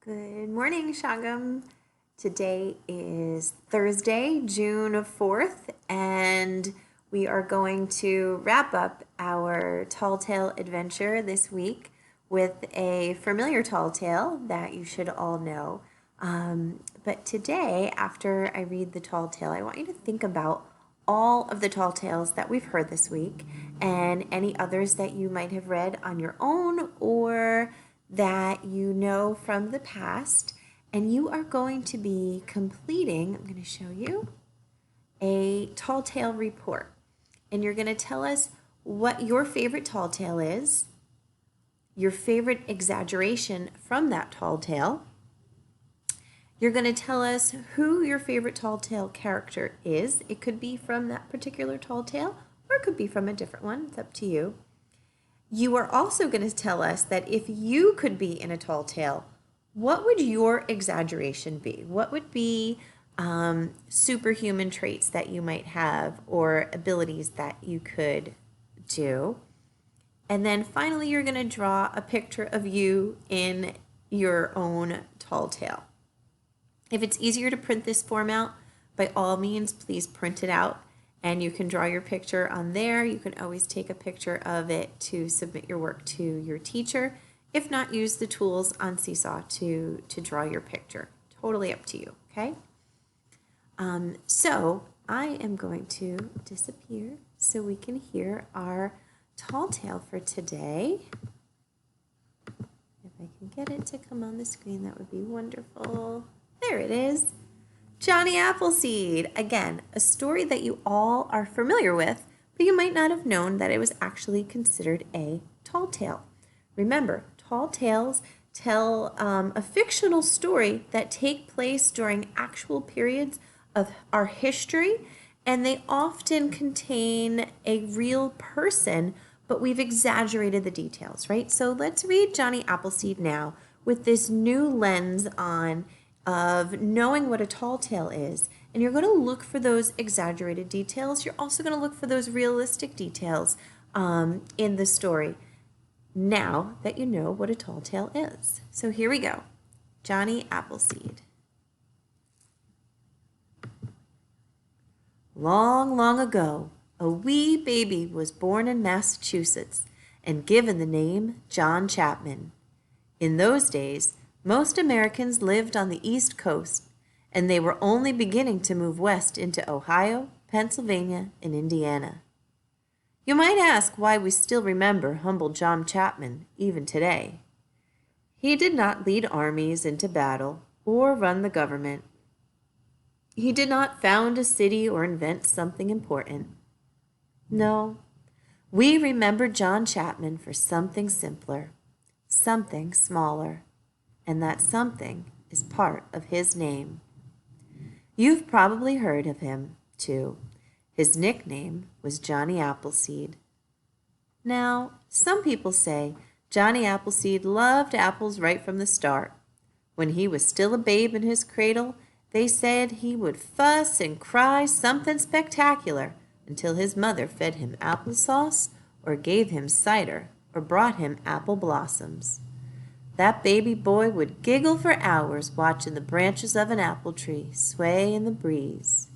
Good morning, Shagam. Today is Thursday, June 4th, and we are going to wrap up our tall tale adventure this week with a familiar tall tale that you should all know. But today, after I read the tall tale, I want you to think about all of the tall tales that we've heard this week and any others that you might have read on your own or that you know from the past. And you are going to be completing, I'm going to show you, a tall tale report. And you're going to tell us what your favorite tall tale is, your favorite exaggeration from that tall tale. You're going to tell us who your favorite tall tale character is. It could be from that particular tall tale, or it could be from a different one. It's up to you. You are also going to tell us that if you could be in a tall tale, what would your exaggeration be? What would be superhuman traits that you might have or abilities that you could do? And then finally, you're going to draw a picture of you in your own tall tale. If it's easier to print this form out, by all means, please print it out. And you can draw your picture on there. You can always take a picture of it to submit your work to your teacher. If not, use the tools on Seesaw to draw your picture. Totally up to you, okay? So I am going to disappear so we can hear our tall tale for today. If I can get it to come on the screen, that would be wonderful. There it is. Johnny Appleseed. Again, a story that you all are familiar with, but you might not have known that it was actually considered a tall tale. Remember, tall tales tell a fictional story that take place during actual periods of our history, and they often contain a real person, but we've exaggerated the details, right? So let's read Johnny Appleseed now with this new lens on of knowing what a tall tale is. And you're going to look for those exaggerated details. You're also going to look for those realistic details in the story now that you know what a tall tale is. So here we go. Johnny Appleseed. Long, long ago, a wee baby was born in Massachusetts and given the name John Chapman. In those days, most Americans lived on the East Coast, and they were only beginning to move west into Ohio, Pennsylvania, and Indiana. You might ask why we still remember humble John Chapman even today. He did not lead armies into battle or run the government. He did not found a city or invent something important. No, we remember John Chapman for something simpler, something smaller. And that something is part of his name. You've probably heard of him, too. His nickname was Johnny Appleseed. Now, some people say Johnny Appleseed loved apples right from the start. When he was still a babe in his cradle, they said he would fuss and cry something spectacular until his mother fed him applesauce or gave him cider or brought him apple blossoms. That baby boy would giggle for hours watching the branches of an apple tree sway in the breeze.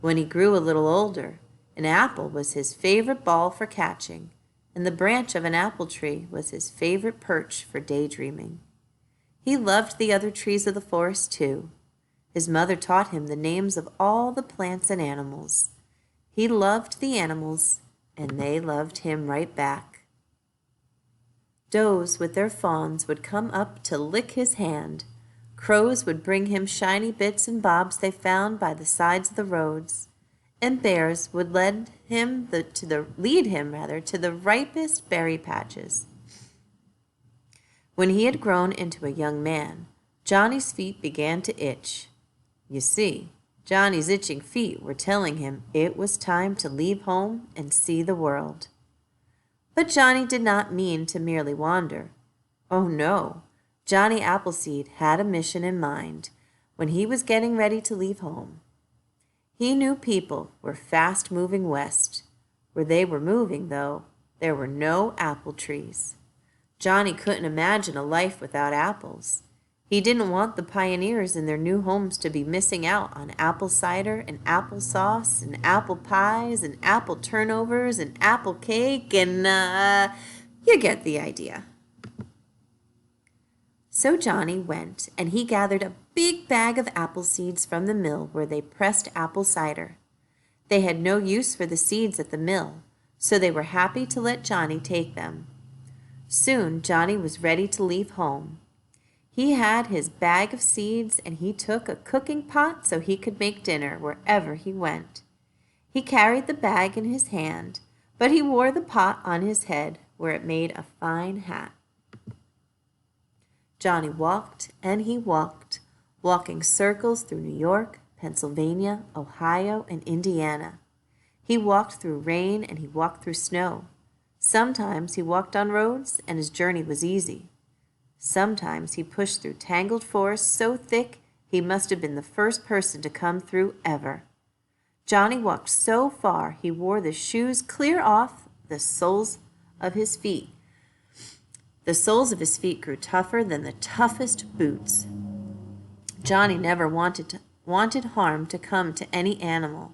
When he grew a little older, an apple was his favorite ball for catching, and the branch of an apple tree was his favorite perch for daydreaming. He loved the other trees of the forest, too. His mother taught him the names of all the plants and animals. He loved the animals, and they loved him right back. Does with their fawns would come up to lick his hand. Crows would bring him shiny bits and bobs they found by the sides of the roads. And bears would lead him to the ripest berry patches. When he had grown into a young man, Johnny's feet began to itch. You see, Johnny's itching feet were telling him it was time to leave home and see the world. But Johnny did not mean to merely wander. Oh no, Johnny Appleseed had a mission in mind when he was getting ready to leave home. He knew people were fast moving west. Where they were moving, though, there were no apple trees. Johnny couldn't imagine a life without apples. He didn't want the pioneers in their new homes to be missing out on apple cider and applesauce and apple pies and apple turnovers and apple cake and, you get the idea. So Johnny went, and he gathered a big bag of apple seeds from the mill where they pressed apple cider. They had no use for the seeds at the mill, so they were happy to let Johnny take them. Soon Johnny was ready to leave home. He had his bag of seeds, and he took a cooking pot so he could make dinner wherever he went. He carried the bag in his hand, but he wore the pot on his head where it made a fine hat. Johnny walked and he walked, walking circles through New York, Pennsylvania, Ohio, and Indiana. He walked through rain and he walked through snow. Sometimes he walked on roads and his journey was easy. Sometimes he pushed through tangled forests so thick he must have been the first person to come through ever. Johnny walked so far he wore the shoes clear off the soles of his feet. The soles of his feet grew tougher than the toughest boots. Johnny never wanted harm to come to any animal.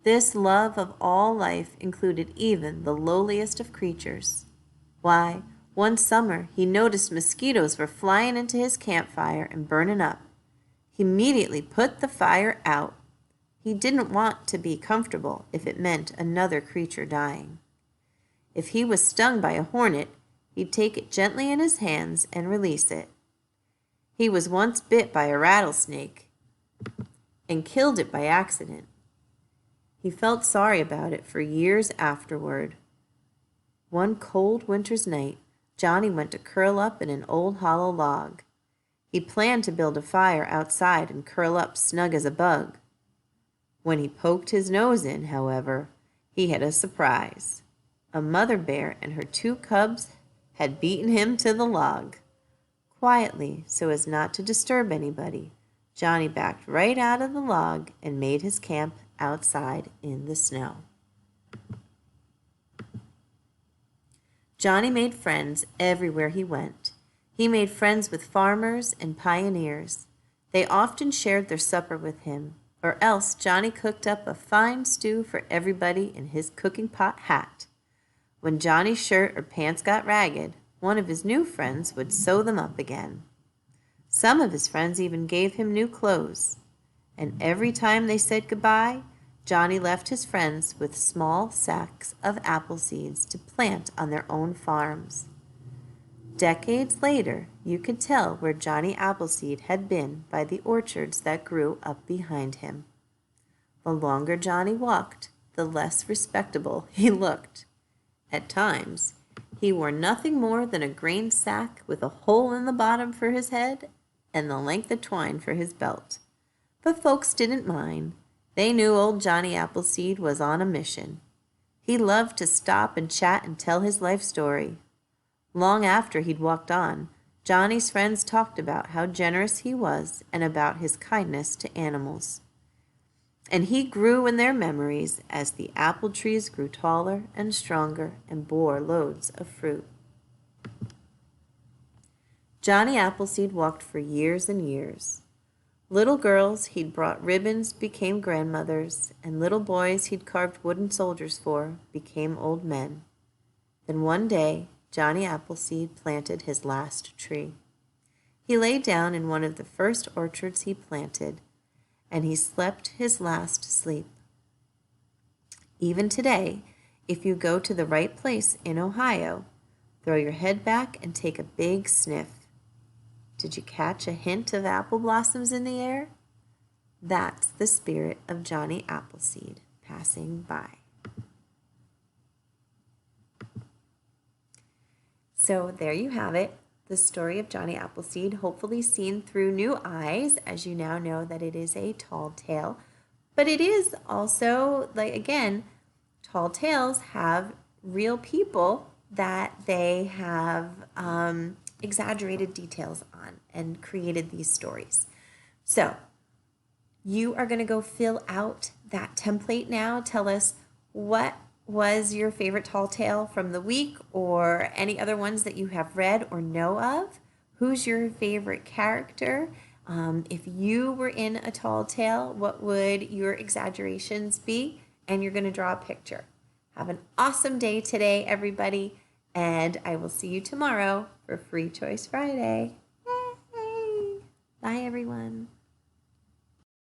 This love of all life included even the lowliest of creatures. Why, one summer he noticed mosquitoes were flying into his campfire and burning up. He immediately put the fire out. He didn't want to be comfortable if it meant another creature dying. If he was stung by a hornet, he'd take it gently in his hands and release it. He was once bit by a rattlesnake and killed it by accident. He felt sorry about it for years afterward. One cold winter's night, Johnny went to curl up in an old hollow log. He planned to build a fire outside and curl up snug as a bug. When he poked his nose in, however, he had a surprise. A mother bear and her 2 cubs had beaten him to the log. Quietly, so as not to disturb anybody, Johnny backed right out of the log and made his camp outside in the snow. Johnny made friends everywhere he went. He made friends with farmers and pioneers. They often shared their supper with him, or else Johnny cooked up a fine stew for everybody in his cooking pot hat. When Johnny's shirt or pants got ragged, one of his new friends would sew them up again. Some of his friends even gave him new clothes. And every time they said goodbye, Johnny left his friends with small sacks of apple seeds to plant on their own farms. Decades later, you could tell where Johnny Appleseed had been by the orchards that grew up behind him. The longer Johnny walked, the less respectable he looked. At times, he wore nothing more than a grain sack with a hole in the bottom for his head and the length of twine for his belt. But folks didn't mind. They knew old Johnny Appleseed was on a mission. He loved to stop and chat and tell his life story. Long after he'd walked on, Johnny's friends talked about how generous he was and about his kindness to animals. And he grew in their memories as the apple trees grew taller and stronger and bore loads of fruit. Johnny Appleseed walked for years and years. Little girls he'd brought ribbons became grandmothers, and little boys he'd carved wooden soldiers for became old men. Then one day, Johnny Appleseed planted his last tree. He lay down in one of the first orchards he planted, and he slept his last sleep. Even today, if you go to the right place in Ohio, throw your head back and take a big sniff. Did you catch a hint of apple blossoms in the air? That's the spirit of Johnny Appleseed passing by. So there you have it, the story of Johnny Appleseed, hopefully seen through new eyes, as you now know that it is a tall tale. But it is also, like, again, tall tales have real people that they have exaggerated details on and created these stories. So you are going to go fill out that template now. Tell us what was your favorite tall tale from the week or any other ones that you have read or know of. Who's your favorite character? If you were in a tall tale, what would your exaggerations be? And you're going to draw a picture. Have an awesome day today, everybody, and I will see you tomorrow for Free Choice Friday. Yay! Bye, everyone.